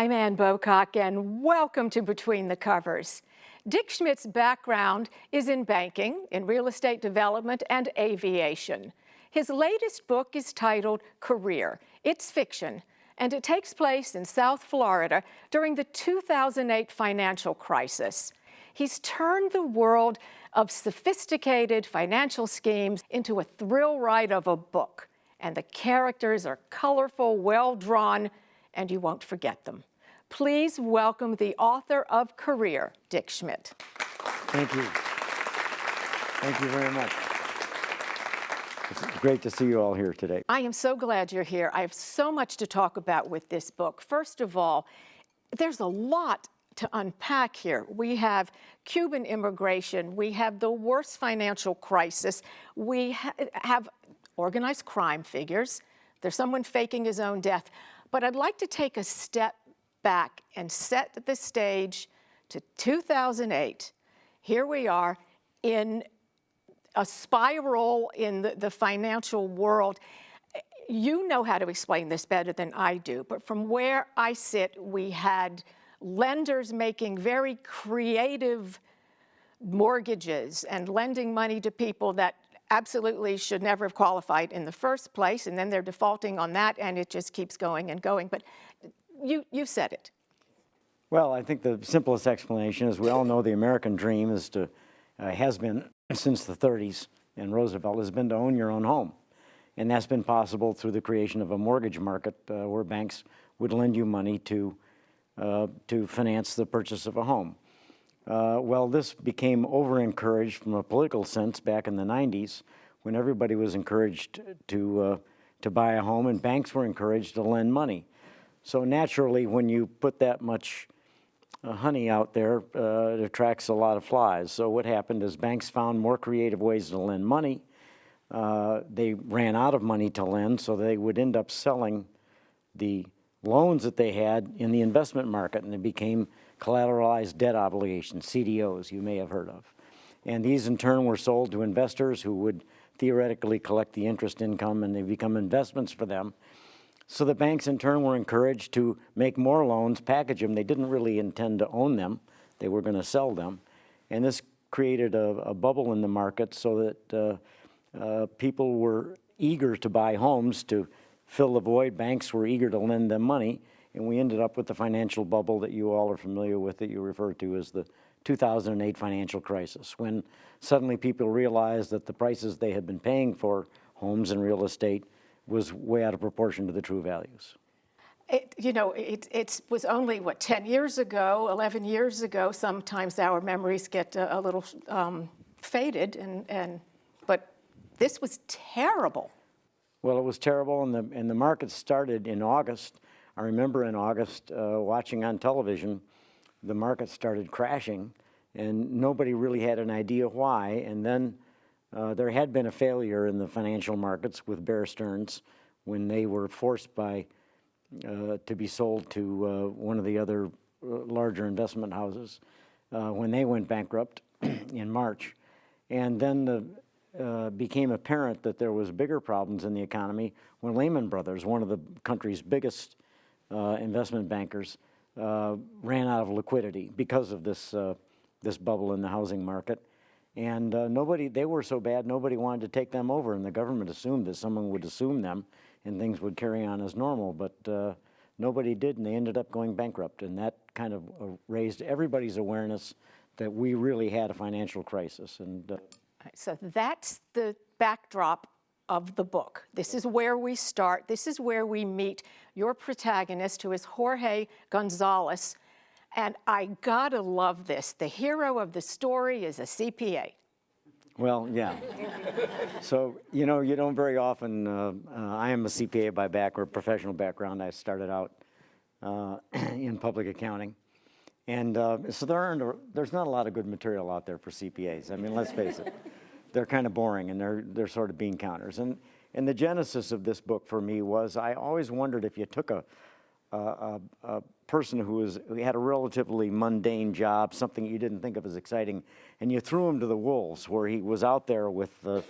I'm Ann Bocock, and welcome to Between the Covers. Dick Schmidt's background is in banking, in real estate development, and aviation. His latest book is titled Career. It's fiction, and it takes place in South Florida during the 2008 financial crisis. He's turned the world of sophisticated financial schemes into a thrill ride of a book, and the characters are colorful, well-drawn, and you won't forget them. Please welcome the author of Career, Dick Schmidt. Thank you. Thank you very much. It's great to see you all here today. I am so glad you're here. I have so much to talk about with this book. First of all, there's a lot to unpack here. We have Cuban immigration. We have the worst financial crisis. We have organized crime figures. There's someone faking his own death. But I'd like to take a step back and set the stage to 2008. Here we are in a spiral in the financial world. You know how to explain this better than I do, but from where I sit, we had lenders making very creative mortgages and lending money to people that absolutely should never have qualified in the first place, and then they're defaulting on that, and it just keeps going and going. But you said it. Well, I think the simplest explanation is we all know the American dream is has been since the 30s, and Roosevelt has been to own your own home. And that's been possible through the creation of a mortgage market where banks would lend you money to finance the purchase of a home. Well, this became over-encouraged from a political sense back in the 90s when everybody was encouraged to buy a home and banks were encouraged to lend money. So naturally, when you put that much honey out there, it attracts a lot of flies. So what happened is banks found more creative ways to lend money. They ran out of money to lend, so they would end up selling the loans that they had in the investment market, and they became collateralized debt obligations, CDOs, you may have heard of. And these in turn were sold to investors who would theoretically collect the interest income, and they become investments for them. So the banks in turn were encouraged to make more loans, package them. They didn't really intend to own them. They were going to sell them. And this created a bubble in the market so that people were eager to buy homes to fill the void. Banks were eager to lend them money. And we ended up with the financial bubble that you all are familiar with, that you refer to as the 2008 financial crisis, when suddenly people realized that the prices they had been paying for homes and real estate was way out of proportion to the true values. It was only, 10 years ago, 11 years ago. Sometimes our memories get a little faded, but this was terrible. Well, it was terrible, and the market started in August. I remember in August watching on television, the market started crashing, and nobody really had an idea why. And then there had been a failure in the financial markets with Bear Stearns when they were forced to be sold to one of the other larger investment houses when they went bankrupt in March. And then became apparent that there was bigger problems in the economy when Lehman Brothers, one of the country's biggest investment bankers, ran out of liquidity because of this bubble in the housing market. And they were so bad, nobody wanted to take them over, and the government assumed that someone would assume them and things would carry on as normal, but nobody did, and they ended up going bankrupt. And that kind of raised everybody's awareness that we really had a financial crisis. And so that's the backdrop of the book. This is where we start. This is where we meet your protagonist, who is Jorge Gonzalez. And I gotta love this. The hero of the story is a CPA. Well, yeah. So, you don't very often, I am a CPA by professional background. I started out in public accounting. And so there's not a lot of good material out there for CPAs. I mean, let's face it. They're kind of boring, and they're sort of bean counters. And the genesis of this book for me was I always wondered if you took a person who had a relatively mundane job, something you didn't think of as exciting, and you threw him to the wolves, where he was out there with the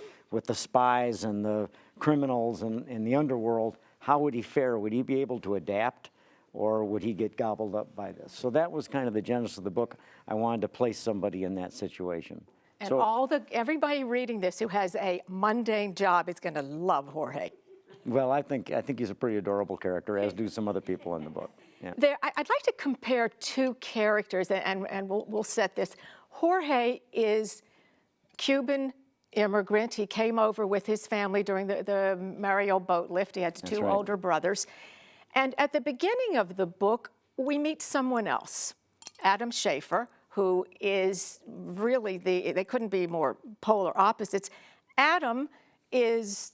spies and the criminals and the underworld. How would he fare? Would he be able to adapt? or would he get gobbled up by this? So that was kind of the genesis of the book. I wanted to place somebody in that situation. And So, everybody reading this who has a mundane job is going to love Jorge. well, I think he's a pretty adorable character, as do some other people in the book. Yeah. I'd like to compare two characters, and we'll set this. Jorge is Cuban immigrant. He came over with his family during the Mario boat lift. He had two right. older brothers. And at the beginning of the book, we meet someone else, Adam Shafer, who is really they couldn't be more polar opposites. Adam is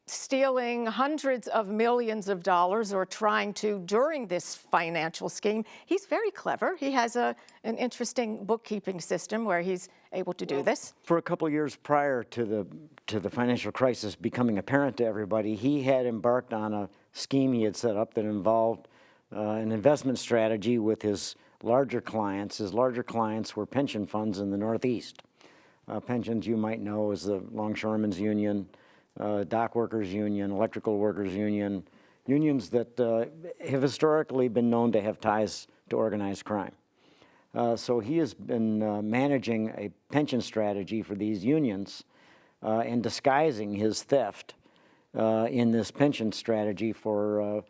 stealing hundreds of millions of dollars, or trying to, during this financial scheme. He's very clever. He has an interesting bookkeeping system where he's able to do this. For a couple of years prior to the financial crisis becoming apparent to everybody, he had embarked on a scheme he had set up that involved an investment strategy with his larger clients. His larger clients were pension funds in the Northeast. Pensions, you might know, is the Longshoremen's Union, Dock Workers Union, Electrical Workers Union, unions that have historically been known to have ties to organized crime. So he has been managing a pension strategy for these unions and disguising his theft in this pension strategy for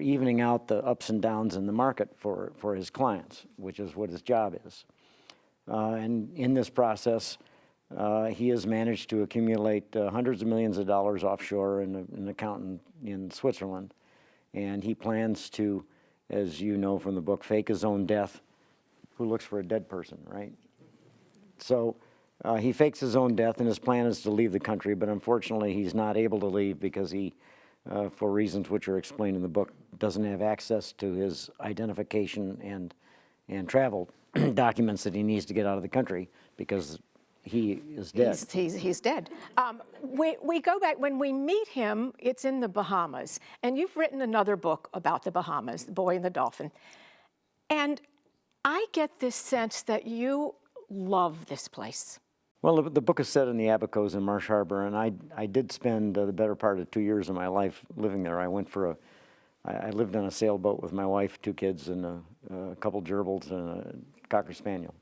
evening out the ups and downs in the market for his clients, which is what his job is. And in this process, he has managed to accumulate hundreds of millions of dollars offshore in an account in Switzerland. And he plans to, as you know from the book, fake his own death. Who looks for a dead person, right? So he fakes his own death, and his plan is to leave the country, but unfortunately he's not able to leave because he, for reasons which are explained in the book, doesn't have access to his identification and travel documents that he needs to get out of the country because he is dead. He's dead. We go back, when we meet him, it's in the Bahamas. And you've written another book about the Bahamas, The Boy and the Dolphin. And I get this sense that you love this place. Well, the book is set in the Abacos in Marsh Harbor, and I did spend the better part of 2 years of my life living there. I lived on a sailboat with my wife, 2 kids, and a couple gerbils and a Cocker Spaniel.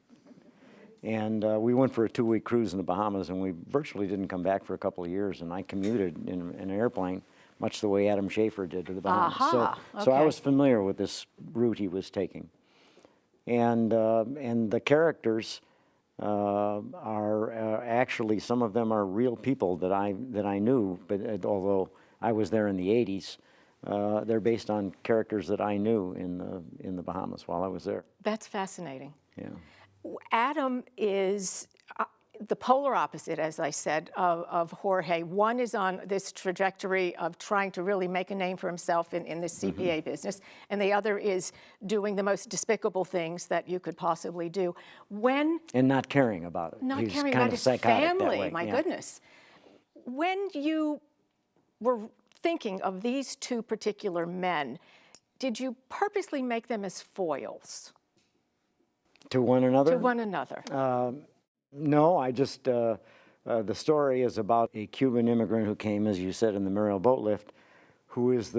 And we went for a 2-week cruise in the Bahamas, and we virtually didn't come back for a couple of years. And I commuted in an airplane, much the way Adam Shafer did to the Bahamas. So I was familiar with this route he was taking. And the characters are actually, some of them are real people that I knew. But although I was there in the '80s, they're based on characters that I knew in the Bahamas while I was there. That's fascinating. Yeah. Adam is the polar opposite, as I said, of Jorge. One is on this trajectory of trying to really make a name for himself in this CPA business, and the other is doing the most despicable things that you could possibly do. And not caring about it. Not He's caring kind about of his psychotic that family, way. my Yeah. goodness. When you were thinking of these two particular men, did you purposely make them as foils To one another? to one another? No, I just, the story is about a Cuban immigrant who came, as you said, in the Mariel boat lift, who is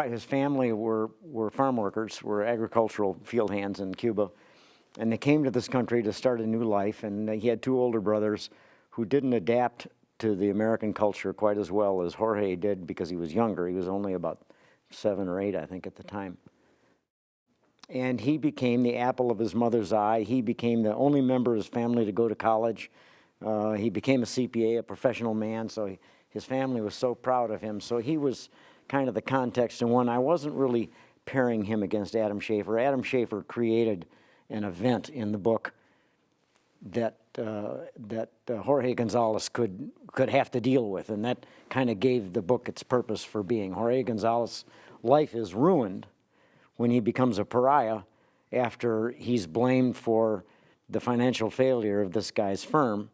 his family were farm workers, were agricultural field hands in Cuba, and they came to this country to start a new life, and he had 2 older brothers who didn't adapt to the American culture quite as well as Jorge did because he was younger. He was only about 7 or 8, I think, at the time. And he became the apple of his mother's eye. He became the only member of his family to go to college. He became a CPA, a professional man, so his family was so proud of him. So he was kind of the context, and one I wasn't really pairing him against Adam Shafer. Adam Shafer created an event in the book that Jorge Gonzalez could have to deal with, and that kind of gave the book its purpose for being. Jorge Gonzalez's life is ruined when he becomes a pariah after he's blamed for the financial failure of this guy's firm,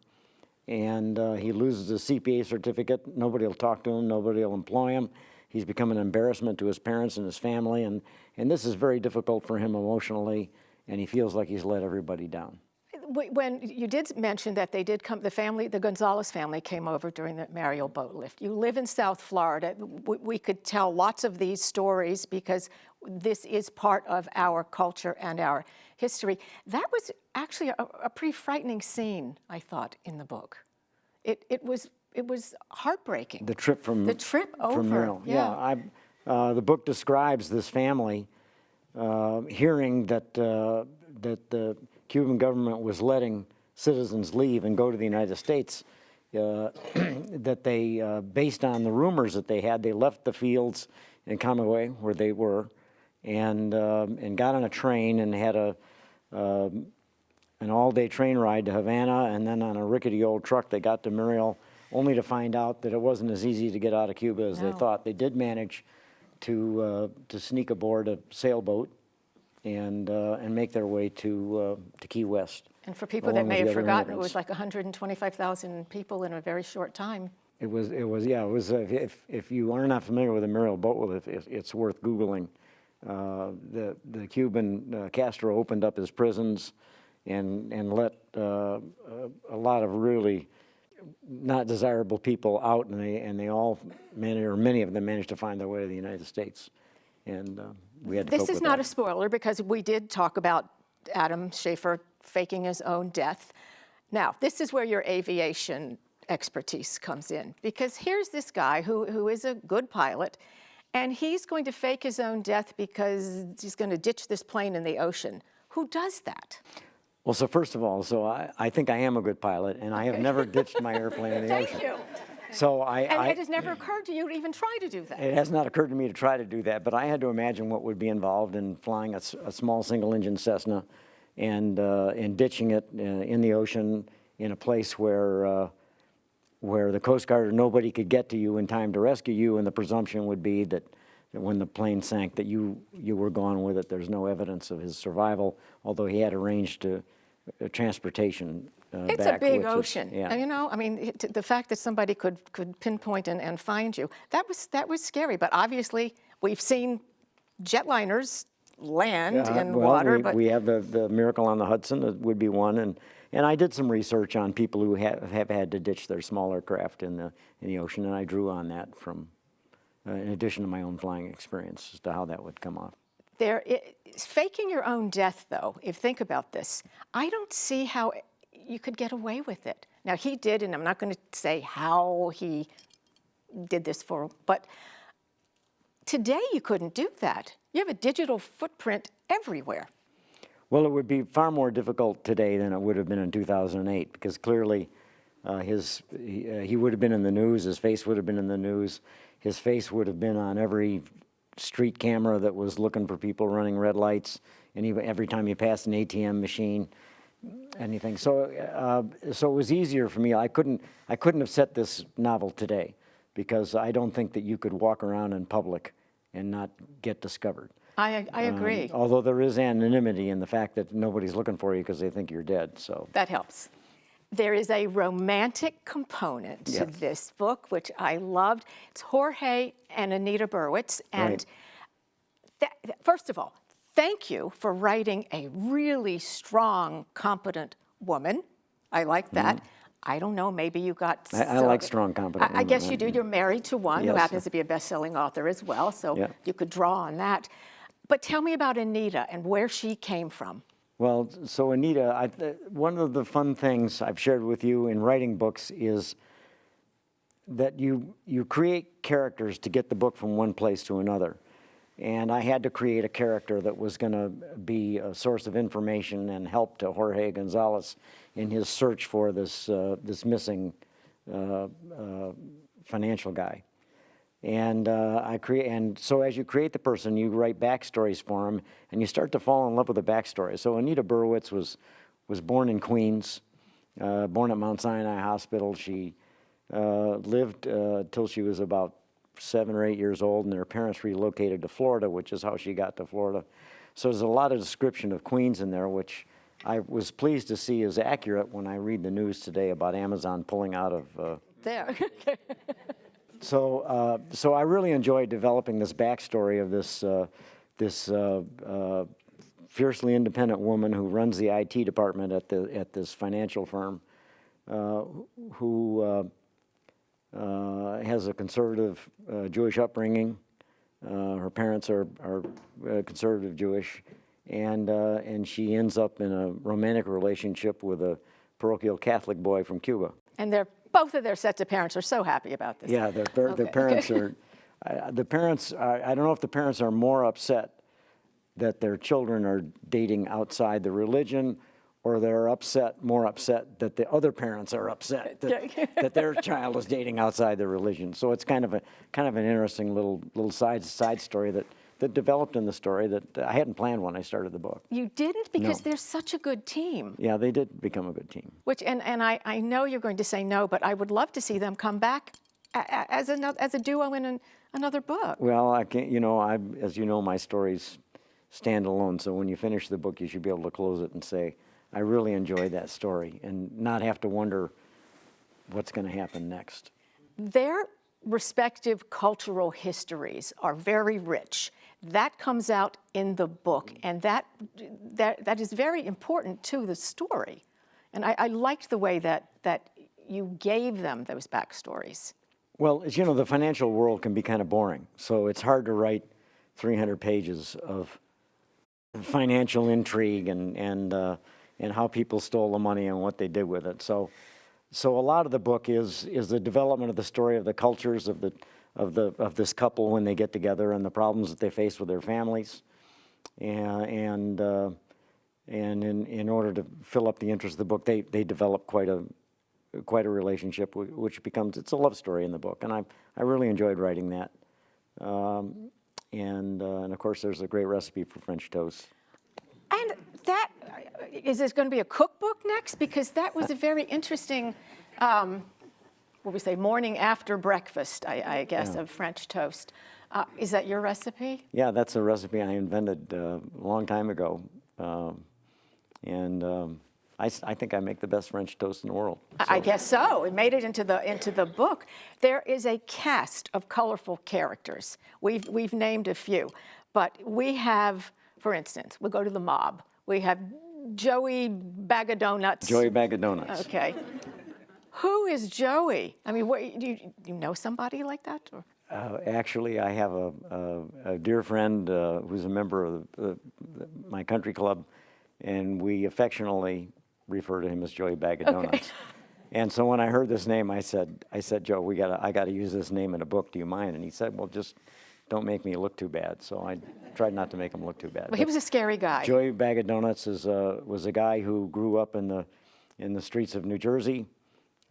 and he loses his CPA certificate. Nobody will talk to him. Nobody will employ him. He's become an embarrassment to his parents and his family, and this is very difficult for him emotionally, and he feels like he's let everybody down. when you did mention that they did come, the Gonzalez family came over during the Mariel boat lift. You live in South Florida. We could tell lots of these stories because this is part of our culture and our history. That was actually a pretty frightening scene, I thought, in the book. It was heartbreaking. The trip from over. From Mariel. Yeah, the book describes this family hearing that the Cuban government was letting citizens leave and go to the United States. That they, based on the rumors that they had, they left the fields in Camagüey where they were, and got on a train and had an all-day train ride to Havana, and then on a rickety old truck they got to Mariel, only to find out that it wasn't as easy to get out of Cuba as they thought. They did manage to sneak aboard a sailboat and make their way to Key West. And for people that may have forgotten, it was like 125,000 people in a very short time. It was. If you are not familiar with the Mariel boat lift, it's worth Googling. The Cuban Castro opened up his prisons and let a lot of really not desirable people out, and they all many of them managed to find their way to the United States, and we had to cope with that. This is not a spoiler because we did talk about Adam Shafer faking his own death. Now, this is where your aviation expertise comes in, because here's this guy who is a good pilot, and he's going to fake his own death because he's going to ditch this plane in the ocean. Who does that? Well, so first of all, I think I am a good pilot, and I have never ditched my airplane in the ocean. Thank you. So and it has never occurred to you to even try to do that. It has not occurred to me to try to do that, but I had to imagine what would be involved in flying a small single-engine Cessna and ditching it in the ocean in a place where the Coast Guard or nobody could get to you in time to rescue you, and the presumption would be that when the plane sank that you were gone with it. There's no evidence of his survival, although he had arranged transportation it's back, a big ocean. Yeah. You know, I mean, the fact that somebody could pinpoint and find you, that was scary. But obviously, we've seen jetliners land in water. But we have the Miracle on the Hudson that would be one, and I did some research on people who have had to ditch their smaller craft in the ocean, and I drew on that from, in addition to my own flying experience, as to how that would come off. Faking your own death, though, if think about this, I don't see how you could get away with it. Now, he did, and I'm not going to say how he did this but today you couldn't do that. You have a digital footprint everywhere. Well, it would be far more difficult today than it would have been in 2008, because clearly he would have been in the news, his face would have been in the news, his face would have been on every street camera that was looking for people running red lights, and even every time you passed an ATM machine, anything. So it was easier for me. I couldn't have set this novel today, because I don't think that you could walk around in public and not get discovered. I agree. Although there is anonymity in the fact that nobody's looking for you because they think you're dead. So that helps. There is a romantic component to this book, which I loved. It's Jorge and Anita Berlitz. And first of all, thank you for writing a really strong, competent woman. I like that. I don't know, maybe you got... I like strong, competent women. I guess you do. You're married to one who happens to be a best-selling author as well, so you could draw on that. But tell me about Anita and where she came from. Well, so Anita, one of the fun things I've shared with you in writing books is that you create characters to get the book from one place to another. And I had to create a character that was going to be a source of information and help to Jorge Gonzalez in his search for this missing financial guy. And so as you create the person, you write backstories for him, and you start to fall in love with the backstory. So Anita Berlitz was born in Queens, born at Mount Sinai Hospital. She lived till she was about 7 or 8 years old, and her parents relocated to Florida, which is how she got to Florida. So there's a lot of description of Queens in there, which I was pleased to see is accurate when I read the news today about Amazon pulling out of... There. So I really enjoyed developing this backstory of this fiercely independent woman who runs the IT department at this financial firm, who has a conservative Jewish upbringing. Her parents are conservative Jewish, and she ends up in a romantic relationship with a parochial Catholic boy from Cuba. And both of their sets of parents are so happy about this. Yeah, their parents are. I don't know if the parents are more upset that their children are dating outside the religion, or they're more upset that the other parents are upset that their child is dating outside the religion. So it's kind of an interesting little side story that developed in the story that I hadn't planned when I started the book. You didn't, because No. they're such a good team. Yeah, they did become a good team. And I know you're going to say no, but I would love to see them come back as a duo in another book. Well, I can't. As you know, my stories stand alone. So when you finish the book, you should be able to close it and say, I really enjoyed that story, and not have to wonder what's going to happen next. Their respective cultural histories are very rich. That comes out in the book, and that is very important to the story. And I liked the way that you gave them those backstories. Well, as you know, the financial world can be kind of boring, so it's hard to write 300 pages of financial intrigue and how people stole the money and what they did with it. So a lot of the book is the development of the story of the cultures of this couple when they get together, and the problems that they face with their families, and in order to fill up the interest of the book, they develop quite a relationship, which it's a love story in the book, and I really enjoyed writing that. And of course, there's a great recipe for French toast. And is this going to be a cookbook next? Because that was a very interesting, morning after breakfast, I guess, of French toast. Is that your recipe? Yeah, that's a recipe I invented a long time ago. I think I make the best French toast in the world. So. I guess so. It made it into the book. There is a cast of colorful characters. We've named a few, but we have, for instance, we'll go to the mob. We have Joey Bag of Donuts. Joey Bag of Donuts. Okay. Who is Joey? I mean, do you know somebody like that? Or? Actually, I have a dear friend who's a member of my country club, and we affectionately refer to him as Joey Bag of Donuts. Okay. And so when I heard this name, I said, Joe, I got to use this name in a book. Do you mind? And he said, well, just don't make me look too bad. So I tried not to make him look too bad. Well, he was a scary guy. Joey Bag of Donuts was a guy who grew up in the streets of New Jersey.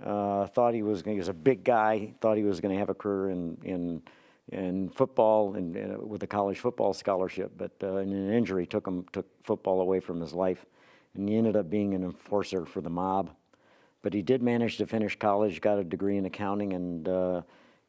Thought he was a big guy. Thought he was going to have a career in football and with a college football scholarship, but in an injury took football away from his life, and he ended up being an enforcer for the mob. But he did manage to finish college, got a degree in accounting, and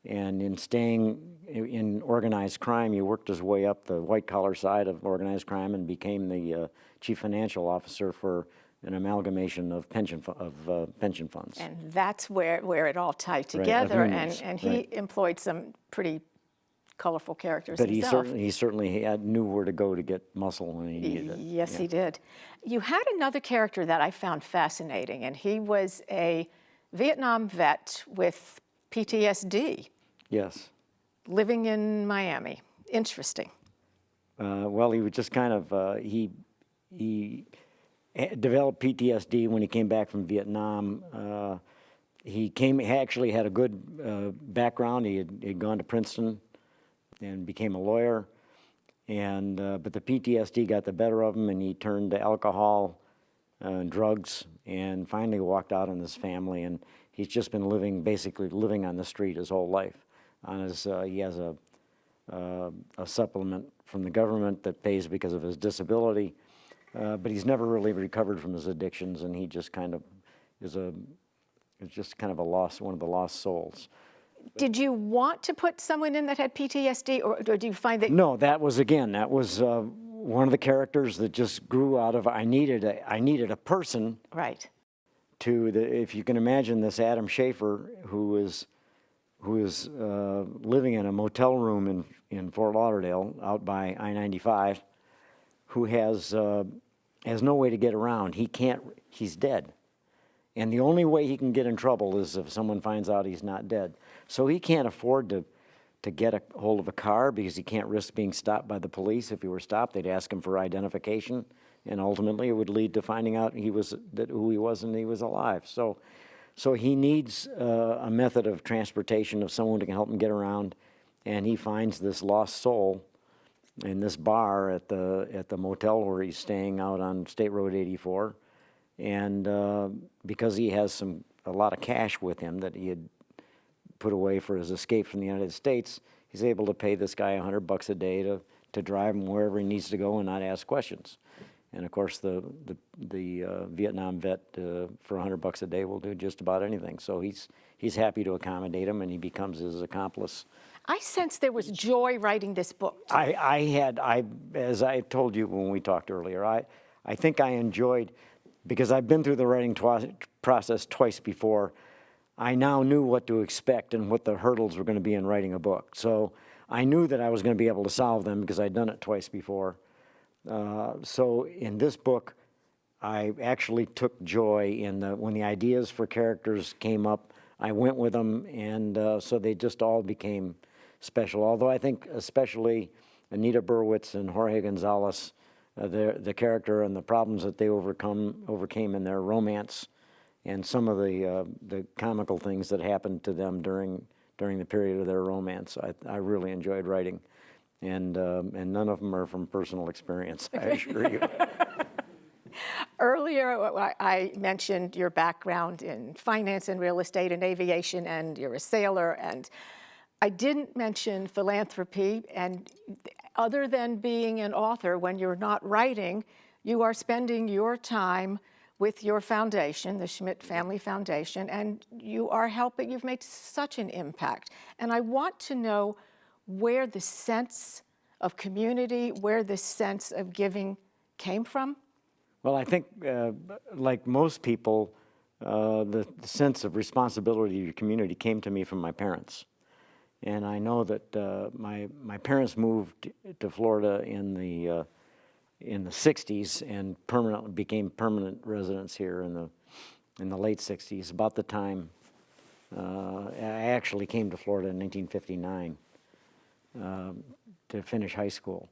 in staying in organized crime, he worked his way up the white-collar side of organized crime and became the chief financial officer for an amalgamation of pension funds. And that's where it all tied together, unions, and he employed some pretty colorful characters But himself. he certainly knew where to go to get muscle when he needed it. Yes, Yeah. he did. You had another character that I found fascinating, and he was a Vietnam vet with PTSD. Yes. Living in Miami. Interesting. Well, he was just kind of, he developed PTSD when he came back from Vietnam. He actually had a good background. He'd gone to Princeton and became a lawyer. But the PTSD got the better of him, and he turned to alcohol and drugs, and finally walked out on his family. And he's just been basically living on the street his whole life. He has a supplement from the government that pays because of his disability, but he's never really recovered from his addictions, and he just kind of is one of the lost souls. Did you want to put someone in that had PTSD, or do you find that? No, that was one of the characters that just grew out of I needed a person. Right. If you can imagine this Adam Shafer who is living in a motel room in Fort Lauderdale out by I-95, who has no way to get around. He's dead. And the only way he can get in trouble is if someone finds out he's not dead. So he can't afford to get a hold of a car because he can't risk being stopped by the police. If he were stopped, they'd ask him for identification, and ultimately it would lead to finding out who he was and he was alive. So he needs a method of transportation of someone who can help him get around, and he finds this lost soul in this bar at the motel where he's staying out on State Road 84, and because he has a lot of cash with him that he had put away for his escape from the United States, he's able to pay this guy $100 a day to drive him wherever he needs to go and not ask questions. And of course, the Vietnam vet for $100 a day will do just about anything. So he's happy to accommodate him, and he becomes his accomplice. I sense there was joy writing this book. As I told you when we talked earlier, I think I enjoyed, because I've been through the writing process twice before. I now knew what to expect and what the hurdles were going to be in writing a book. So I knew that I was going to be able to solve them because I'd done it twice before. So in this book, I actually took joy in when the ideas for characters came up, I went with them, and so they just all became special. Although I think especially Anita Berlitz and Jorge Gonzalez, the character and the problems that they overcame in their romance, and some of the comical things that happened to them during the period of their romance, I really enjoyed writing. And none of them are from personal experience, I assure you. Earlier, I mentioned your background in finance and real estate and aviation, and you're a sailor, and I didn't mention philanthropy. And other than being an author, when you're not writing, you are spending your time with your foundation, the Schmidt Family Foundation, and you've made such an impact. And I want to know where the sense of community, where the sense of giving came from? Well, I think, like most people, the sense of responsibility to your community came to me from my parents. And I know that my parents moved to Florida in the 60s and became permanent residents here in the late 60s, about the time I actually came to Florida in 1959 to finish high school.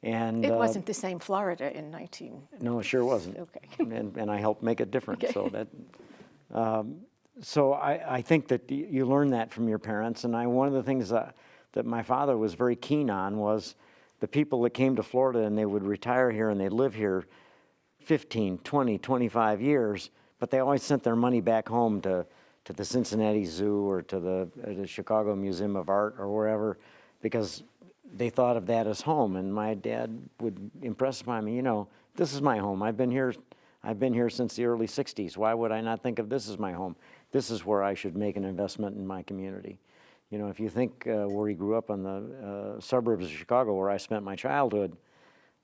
And it wasn't the same Florida in 19... No, it sure wasn't. Okay. And I helped make it different. Okay. So I think that you learn that from your parents. And one of the things that my father was very keen on was the people that came to Florida and they would retire here and they'd live here 15, 20, 25 years, but they always sent their money back home to the Cincinnati Zoo or to the Chicago Museum of Art or wherever, because they thought of that as home. And my dad would impress upon me, this is my home. I've been here since the early 60s. Why would I not think of this as my home? This is where I should make an investment in my community. If you think where he grew up in the suburbs of Chicago, where I spent my childhood,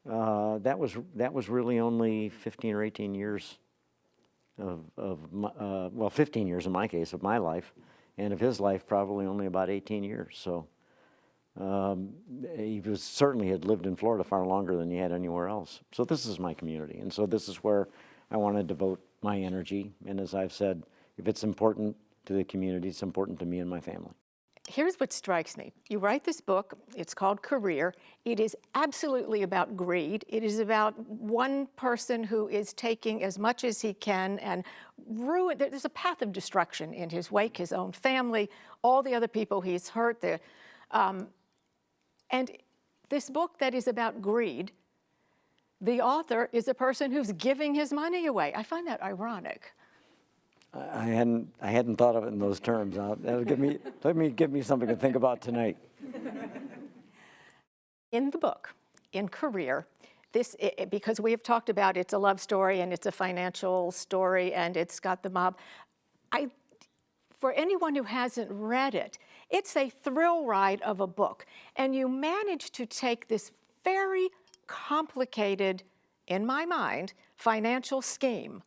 that was really only 15 or 18 years of 15 years in my case of my life, and of his life probably only about 18 years. So he certainly had lived in Florida far longer than he had anywhere else. So this is my community, and so this is where I want to devote my energy. And as I've said, if it's important to the community, it's important to me and my family. Here's what strikes me. You write this book, it's called Career. It is absolutely about greed. It is about one person who is taking as much as he can and there's a path of destruction in his wake, his own family, all the other people he's hurt. And this book that is about greed, the author is a person who's giving his money away. I find that ironic. I hadn't thought of it in those terms. That'll give me something to think about tonight. In the book, in Career, because we have talked about it's a love story and it's a financial story and it's got the mob. For anyone who hasn't read it, it's a thrill ride of a book, and you manage to take this very complicated, in my mind, financial scheme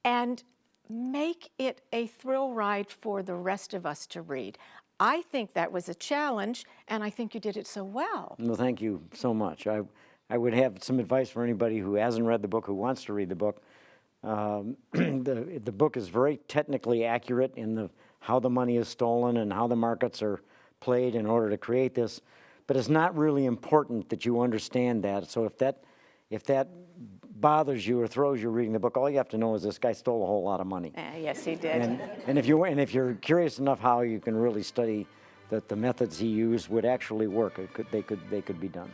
and make it a thrill ride for the rest of us to read. I think that was a challenge, and I think you did it so well. Well, thank you so much. I would have some advice for anybody who hasn't read the book, who wants to read the book. The book is very technically accurate in how the money is stolen and how the markets are played in order to create this, but it's not really important that you understand that. So if that bothers you or throws you reading the book, all you have to know is this guy stole a whole lot of money. Yes, he did. And if you're curious enough how you can really study that the methods he used would actually work, they could be done.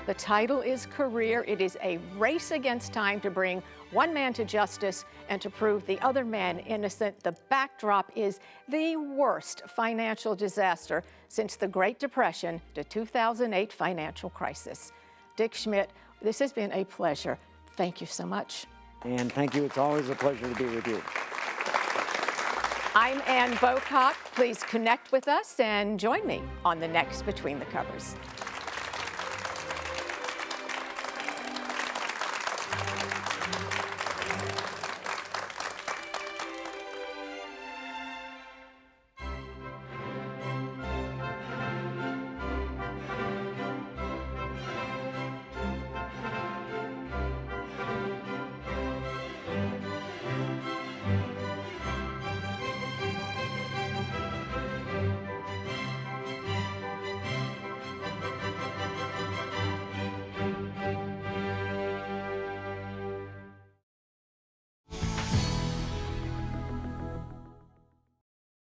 The title is Career. It is a race against time to bring one man to justice and to prove the other man innocent. The backdrop is the worst financial disaster since the Great Depression, the 2008 financial crisis. Dick Schmidt, this has been a pleasure. Thank you so much. And thank you. It's always a pleasure to be with you. I'm Ann Bocock. Please connect with us and join me on the next Between the Covers.